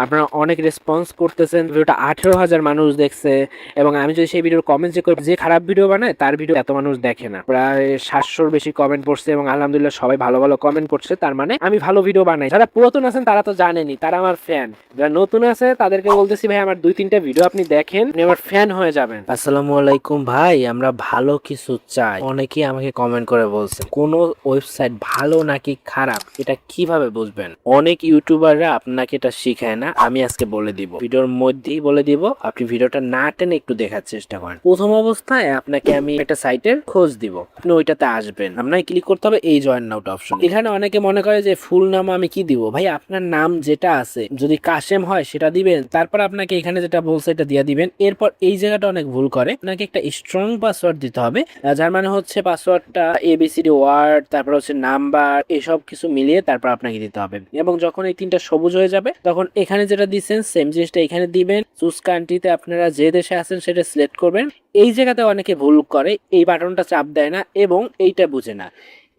আপনারা অনেক রেসপন্স করতেছেন, ভিডিওটা 18,000 মানুষ দেখছে। এবং আমি যদি সেই ভিডিওর কমেন্ট চেক করি, যে খারাপ ভিডিও বানায় তার ভিডিও এত মানুষ দেখে না। প্রায় 700-র বেশি কমেন্ট পড়ছে এবং আলহামদুলিল্লাহ সবাই ভালো ভালো কমেন্ট করছে, তার মানে আমি ভালো ভিডিও বানাই। যারা পুরাতন আছেন তারা তো জানেনই, তারা আমার ফ্যান। যারা নতুন আছে তাদেরকে বলতেছি, ভাই আমার 2-3টা ভিডিও আপনি দেখেন, আপনি আমার ফ্যান হয়ে যাবেন। আসসালামু আলাইকুম ভাই, আমরা ভালো কিছু চাই। অনেকেই আমাকে কমেন্ট করে বলছে কোন ওয়েবসাইট ভালো নাকি খারাপ এটা কিভাবে বুঝবেন। অনেক ইউটিউবাররা আপনাকে এটা শিখায় না, আমি আজকে বলে দিব, ভিডিওর মধ্যেই বলে দিব। আপনি ভিডিওটা না টেনে একটু দেখার চেষ্টা করেন। প্রথম অবস্থায় আপনাকে আমি একটা সাইটের খোঁজ দিব, আপনি ওইটাতে আসবেন, আপনাকে ক্লিক করতে হবে এই জয়েন নাও অপশন। এখানে অনেকে মনে করে যে ফুল নাম আমি কি দিব, ভাই আপনার নাম যেটা আছে, যদি কাশেম হয় সেটা দিবেন, তারপর আপনাকে এখানে যেটা বলছে এটা দিয়ে দিবেন। এরপর এই জায়গাটা অনেক ভুল করে, আপনাকে একটা স্ট্রং পাসওয়ার্ড দিতে হবে, যার মানে হচ্ছে পাসওয়ার্ডটা এবিসিডি ওয়ার্ড, তারপর হচ্ছে নাম্বার, এসব কিছু মিলিয়ে তারপর আপনাকে দিতে হবে। এবং যখন এই 3টা সবুজ হয়ে যাবে তখন এখানে যেটা দিচ্ছেন সেম জিনিসটা এখানে দিবেন। চুজ কান্ট্রিতে আপনারা যে দেশে আছেন সেটা সিলেক্ট করবেন। এই জায়গাতে অনেকে ভুল করে, এই বাটনটা চাপ দেয় না এবং এইটা বুঝে না।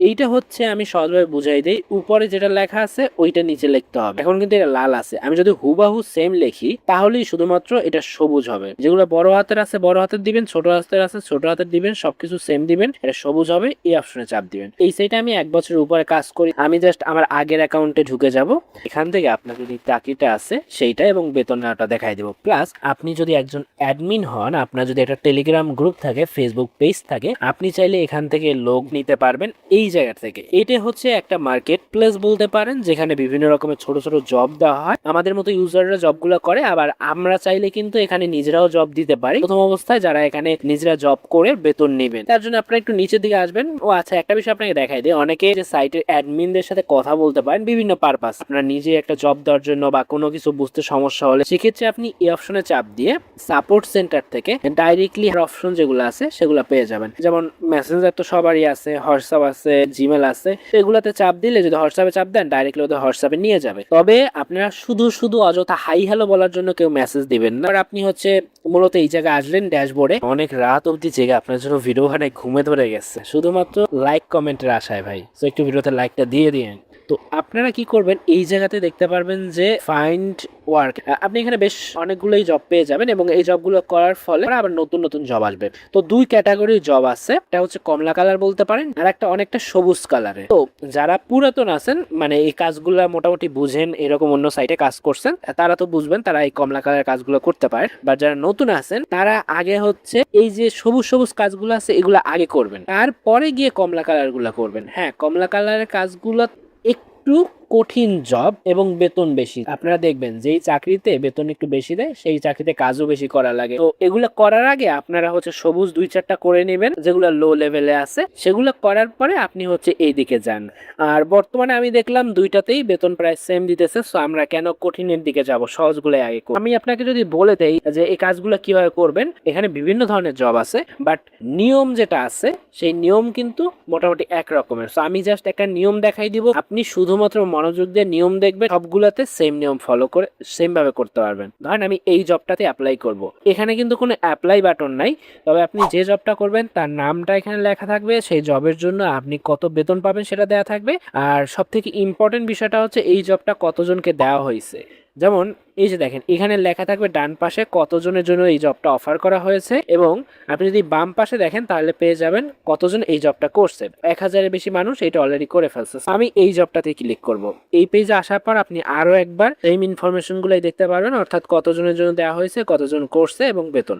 এইটা হচ্ছে আমি সহজভাবে বুঝাই দেই, উপরে যেটা লেখা আছে ওইটা নিচে লিখতে হবে। এখন কিন্তু এটা লাল আছে, আমি যদি হুবাহু সেম লিখি তাহলেই শুধুমাত্র এটা সবুজ হবে। যেগুলো বড় হাতের আছে বড় হাতের দিবেন, ছোট হাতের আছে ছোট হাতের দিবেন, সবকিছু সেম দিবেন, এটা সবুজ হবে। এই অপশনে চাপ দিবেন। এই সাইটে আমি 1 বছরের উপরে কাজ করি, আমি জাস্ট আমার আগের অ্যাকাউন্টে ঢুকে যাব। এখান থেকে আপনার যদি চাকরিটা আছে সেইটা এবং বেতনটা দেখাই দেবো। প্লাস আপনি যদি একজন অ্যাডমিন হন, আপনার যদি একটা টেলিগ্রাম গ্রুপ থাকে, ফেসবুক পেজ থাকে, আপনি চাইলে এখান থেকে লোক নিতে পারবেন। এই জায়গা থেকে এটা হচ্ছে একটা মার্কেট প্লেস বলতে পারেন, যেখানে বিভিন্ন রকমের ছোট ছোট জব দেওয়া হয়। আমাদের মতো ইউজাররা জবগুলো করে, আবার আমরা চাইলে কিন্তু এখানে নিজেরাও জব দিতে পারি। প্রথম অবস্থায় যারা এখানে নিজেরা জব করে বেতন নেবেন, তার জন্য আপনারা একটু নিচের দিকে আসবেন। ও আচ্ছা, একটা বিষয় আপনাকে দেখাই দিই, অনেকে যে সাইটের অ্যাডমিনদের সাথে কথা বলতে পারেন বিভিন্ন পারপাস, আপনারা নিজে একটা জব দেওয়ার জন্য বা কোনো কিছু বুঝতে সমস্যা হলে, সেক্ষেত্রে আপনি এই অপশনে চাপ দিয়ে সাপোর্ট সেন্টার থেকে ডাইরেক্টলি অপশন যেগুলো আছে সেগুলো পেয়ে যাবেন। যেমন মেসেঞ্জার তো সবারই আছে, হোয়াটসঅ্যাপ আছে, জিমেল আছে, এগুলাতে চাপ দিলে যদি হোয়াটসঅ্যাপে চাপ দেন ডাইরেক্টলি ওদের হোয়াটসঅ্যাপে নিয়ে যাবে। তবে আপনারা শুধু শুধু অযথা হাই হ্যালো বলার জন্য কেউ মেসেজ দিবেন না। আর আপনি হচ্ছে মূলত এই জায়গায় আসলেন, ড্যাশবোর্ডে অনেক রাত অবধি জেগে আপনার জন্য ভিডিও বানায় ঘুমে ধরে গেছে শুধুমাত্র লাইক কমেন্টের আশায়। ভাই তো একটু ভিডিওতে লাইকটা দিয়ে দিন। তো আপনারা কি করবেন, এই জায়গাতে দেখতে পারবেন যে ফাইন্ড ওয়ার্ক, আপনি এখানে বেশ অনেকগুলোই জব পেয়ে যাবেন এবং এই জবগুলো করার ফলে আবার নতুন নতুন জব আসবে। তো 2 ক্যাটাগরির জব আছে, একটা হচ্ছে কমলা কালার বলতে পারেন, আর একটা অনেকটা সবুজ কালারে। তো যারা পুরাতন আছেন, মানে এই কাজগুলো মোটামুটি বুঝেন, এরকম অন্য সাইটে কাজ করছেন, তারা তো বুঝবেন, তারা এই কমলা কালারের কাজগুলো করতে পারে। বা যারা নতুন আছেন তারা আগে হচ্ছে এই যে সবুজ সবুজ কাজগুলো আছে এগুলো আগে করবেন, তারপরে গিয়ে কমলা কালার গুলা করবেন। হ্যাঁ, কমলা কালারের কাজগুলো একটু কঠিন জব এবং বেতন বেশি। আপনারা দেখবেন যেই চাকরিতে বেতন একটু বেশি দেয় সেই চাকরিতে কাজও বেশি করা লাগে। তো এগুলো করার আগে আপনারা হচ্ছে সবুজ 2-4টা করে নেবেন, যেগুলো লো লেভেলে আছে। সেগুলো করার পরে আপনি হচ্ছে এই দিকে যান। আর বর্তমানে আমি দেখলাম 2টাতেই বেতন প্রায় সেম দিতেছে, সো আমরা কেন কঠিনের দিকে যাব, সহজগুলো আগে করব। আমি আপনাকে যদি বলে দেই যে এই কাজগুলো কিভাবে করবেন, এখানে বিভিন্ন ধরনের জব আছে, বাট নিয়ম যেটা আছে সেই নিয়ম কিন্তু মোটামুটি এক রকমের। সো আমি জাস্ট একটা নিয়ম দেখাই দিব, আপনি শুধুমাত্র মনোযোগ দিয়ে নিয়ম দেখবেন, সবগুলাতে সেম নিয়ম ফলো করে সেম ভাবে করতে পারবেন। ধরেন আমি এই জবটাতে অ্যাপ্লাই করব, এখানে কিন্তু কোনো অ্যাপ্লাই বাটন নাই, তবে আপনি যে জবটা করবেন তার নামটা এখানে লেখা থাকবে, সেই জবের জন্য আপনি কত বেতন পাবেন সেটা দেওয়া থাকবে। আর সব থেকে ইম্পর্টেন্ট বিষয়টা হচ্ছে এই জবটা কতজনকে দেওয়া হয়েছে। যেমন এই যে দেখেন এখানে লেখা থাকবে ডান পাশে কতজনের জন্য এই জবটা অফার করা হয়েছে, এবং আপনি যদি বাম পাশে দেখেন তাহলে পেয়ে যাবেন কতজন এই জবটা করছে। 1000-এর বেশি মানুষ এটা অলরেডি করে ফেলছে। আমি এই জবটাতে ক্লিক করব। এই পেজে আসার পর আপনি আরো একবার সেম ইনফরমেশন গুলাই দেখতে পারবেন, অর্থাৎ কতজনের জন্য দেওয়া হয়েছে, কতজন করছে এবং বেতন।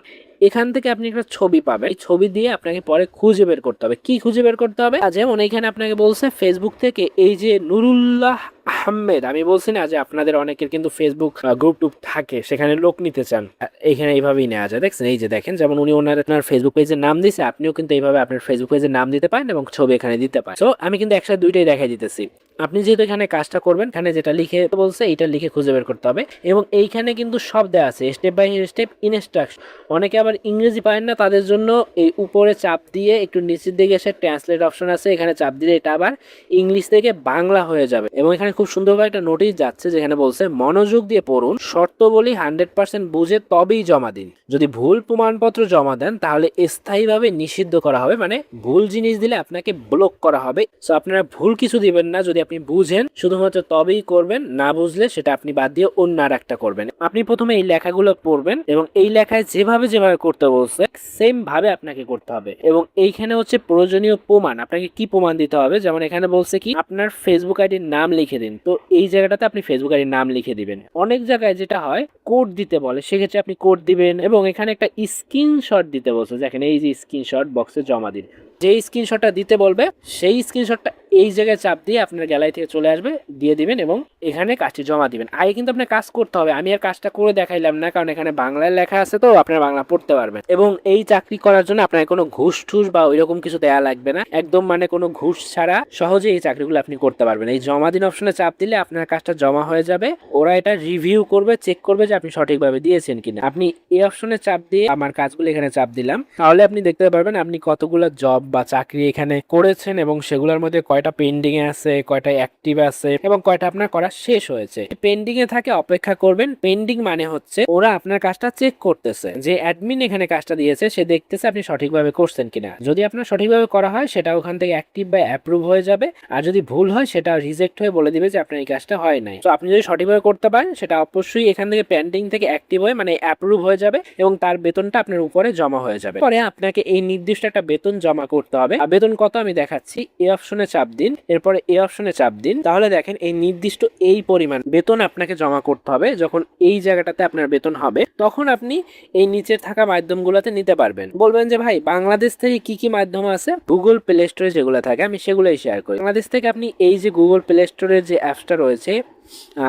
এখান থেকে আপনি একটা ছবি পাবেন, এই ছবি দিয়ে আপনাকে পরে খুঁজে বের করতে হবে। কি খুঁজে বের করতে হবে, যেমন এখানে আপনাকে বলছে ফেসবুক থেকে এই যে নুরুল্লাহ আহমেদ, আমি বলছি না যে আপনাদের অনেকের কিন্তু ফেসবুক গ্রুপ টুপ থাকে, সেখানে লোক নিতে চান, এখানে এইভাবেই নেওয়া যায়। দেখছেন এই যে দেখেন, যেমন উনি ওনার ফেসবুক পেজের নাম দিয়েছে, আপনিও কিন্তু এইভাবে আপনার ফেসবুক পেজের নাম দিতে পারেন এবং ছবি এখানে দিতে পারেন। তো আমি কিন্তু একসাথে দুইটাই দেখাই দিতেছি। আপনি যেহেতু এখানে কাজটা করবেন, এখানে যেটা লিখে বলছে এইটা লিখে খুঁজে বের করতে হবে, এবং এইখানে কিন্তু সব দেওয়া আছে স্টেপ বাই স্টেপ ইনস্ট্রাকশন। অনেকে আবার ইংরেজি পারেন না, তাদের জন্য এই উপরে চাপ দিয়ে একটু নিচের দিকে এসে ট্রান্সলেট অপশন আছে, এখানে চাপ দিলে এটা আবার ইংলিশ থেকে বাংলা হয়ে যাবে। এবং এখানে খুব সুন্দরভাবে একটা নোটিশ যাচ্ছে যেখানে বলছে মনোযোগ দিয়ে পড়ুন, শর্তাবলী 100% বুঝে তবেই জমা দিন। যদি ভুল প্রমাণপত্র জমা দেন তাহলে স্থায়ীভাবে নিষিদ্ধ করা হবে, মানে ভুল জিনিস দিলে আপনাকে ব্লক করা হবে। সো আপনারা ভুল কিছু দিবেন না, যদি আপনি বুঝেন শুধুমাত্র তবেই করবেন, না বুঝলে সেটা আপনি বাদ দিয়ে অন্য আর একটা করবেন। আপনি প্রথমে এই লেখাগুলো পড়বেন এবং এই লেখায় যেভাবে যেভাবে করতে বলছে সেম ভাবে আপনাকে করতে হবে। এবং এইখানে হচ্ছে প্রয়োজনীয় প্রমাণ, আপনাকে কি প্রমাণ দিতে হবে, যেমন এখানে বলছে কি আপনার ফেসবুক আইডির নাম লিখে দিন, তো এই জায়গাটাতে আপনি ফেসবুক আইডির নাম লিখে দিবেন। অনেক জায়গায় যেটা হয় কোড দিতে বলে, সেক্ষেত্রে আপনি কোড দিবেন এবং এখানে একটা স্ক্রিনশট দিতে বলছে, দেখেন এই যে স্ক্রিনশট বক্সে জমা দিন, যে স্ক্রিনশটটা দিতে বলবে সেই স্ক্রিনশটটা এই জায়গায় চাপ দিয়ে আপনার গ্যালারি থেকে চলে আসবে, দিয়ে দিবেন এবং এখানে কাজটি জমা দিবেন। আগে কিন্তু আপনার কাজ করতে হবে, আমি আর কাজটা করে দেখাইলাম না কারণ এখানে বাংলায় লেখা আছে, তো আপনার বাংলা পড়তে পারবেন। এবং এই চাকরি করার জন্য আপনার কোনো ঘুষ ঠুস বা ওইরকম কিছু দেয়া লাগবে না, একদম মানে কোনো ঘুষ ছাড়া সহজে এই চাকরিগুলো আপনি করতে পারবেন। এই জমা দিন অপশনে চাপ দিলে আপনার কাজটা জমা হয়ে যাবে, ওরা এটা রিভিউ করবে, চেক করবে যে আপনি সঠিকভাবে দিয়েছেন কিনা। আপনি এই অপশনে চাপ দিয়ে আমার কাজগুলো এখানে চাপ দিলাম, তাহলে আপনি দেখতে পারবেন আপনি কতগুলো জব বা চাকরি এখানে করেছেন এবং সেগুলোর মধ্যে কয়টা পেন্ডিং এ আছে, কয়টা অ্যাক্টিভ আছে এবং কয়টা আপনার করা শেষ হয়েছে। পেন্ডিং এ থাকে অপেক্ষা করবেন। পেন্ডিং মানে হচ্ছে ওরা আপনার কাজটা চেক করতেছে, যে অ্যাডমিন এখানে কাজটা দিয়েছে সে দেখতেছে আপনি সঠিকভাবে করছেন কিনা। যদি আপনার সঠিকভাবে করা হয় সেটা ওখান থেকে অ্যাক্টিভ বা অ্যাপ্রুভ হয়ে যাবে, আর যদি ভুল হয় সেটা রিজেক্ট হয়ে বলে দিবে যে আপনার এই কাজটা হয় নাই। তো আপনি যদি সঠিকভাবে করতে পারেন সেটা অবশ্যই এখান থেকে পেন্ডিং থেকে অ্যাক্টিভ হয়ে মানে অ্যাপ্রুভ হয়ে যাবে এবং তার বেতনটা আপনার উপরে জমা হয়ে যাবে। পরে আপনাকে এই নির্দিষ্ট একটা বেতন জমা করতে হবে। আর বেতন কত আমি দেখাচ্ছি, এই অপশনে চাপ দিন, এরপরে এই অপশনে চাপ দিন, তাহলে দেখেন এই নির্দিষ্ট এই পরিমাণ বেতন আপনাকে জমা করতে হবে। যখন এই জায়গাটাতে আপনার বেতন হবে তখন আপনি এই নিচের থাকা মাধ্যমগুলোতে নিতে পারবেন। বলবেন যে ভাই বাংলাদেশ থেকে কি কি মাধ্যম আছে, গুগল প্লে স্টোরে যেগুলো থাকে আমি সেগুলোই শেয়ার করি। বাংলাদেশ থেকে আপনি এই যে গুগল প্লে স্টোরের যে অ্যাপসটা রয়েছে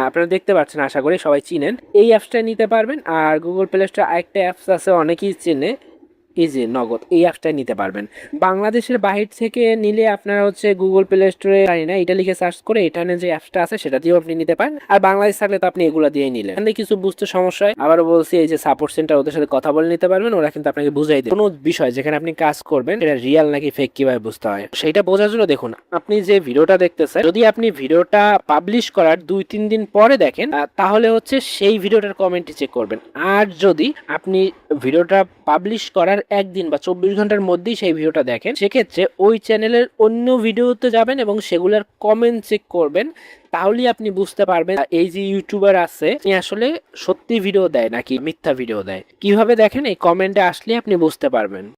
আপনারা দেখতে পাচ্ছেন, আশা করি সবাই চিনেন, এই অ্যাপসটা নিতে পারবেন। আর গুগল প্লে স্টোরে আরেকটা অ্যাপস আছে অনেকেই চেনে, ইজি নগদ, এই অ্যাপসটাই নিতে পারবেন। বাংলাদেশের বাহির থেকে নিলে আপনারা হচ্ছে গুগল প্লে স্টোরে জানি না এটা লিখে সার্চ করে এখানে যে অ্যাপসটা আছে সেটা দিয়েও আপনি নিতে পারেন। আর বাংলাদেশ থাকলে তো আপনি এগুলো দিয়ে নিলেন। এখানে কিছু বুঝতে সমস্যা হয়, আবারও বলছি এই যে সাপোর্ট সেন্টার, ওদের সাথে কথা বলে নিতে পারবেন, ওরা কিন্তু আপনাকে বুঝাই দেবে কোনো বিষয় যেখানে আপনি কাজ করবেন এটা রিয়েল নাকি ফেক কিভাবে বুঝতে হয় সেইটা বোঝার জন্য দেখুন আপনি যে ভিডিওটা দেখতেছেন, যদি আপনি ভিডিওটা পাবলিশ করার 2-3 দিন পরে দেখেন তাহলে হচ্ছে সেই ভিডিওটার কমেন্টটি চেক করবেন। আর যদি আপনি ভিডিওটা পাবলিশ করার একদিন বা 24 ঘন্টার মধ্যেই সেই ভিডিওটা দেখেন, সেক্ষেত্রে ওই চ্যানেলের অন্য ভিডিওতে যাবেন এবং সেগুলোর কমেন্ট চেক করবেন, তাহলেই আপনি বুঝতে পারবেন এই যে ইউটিউবার আছে তিনি আসলে সত্যি ভিডিও দেয় নাকি মিথ্যা ভিডিও দেয়। কিভাবে দেখেন, এই কমেন্টে আসলে আপনি বুঝতে পারবেন।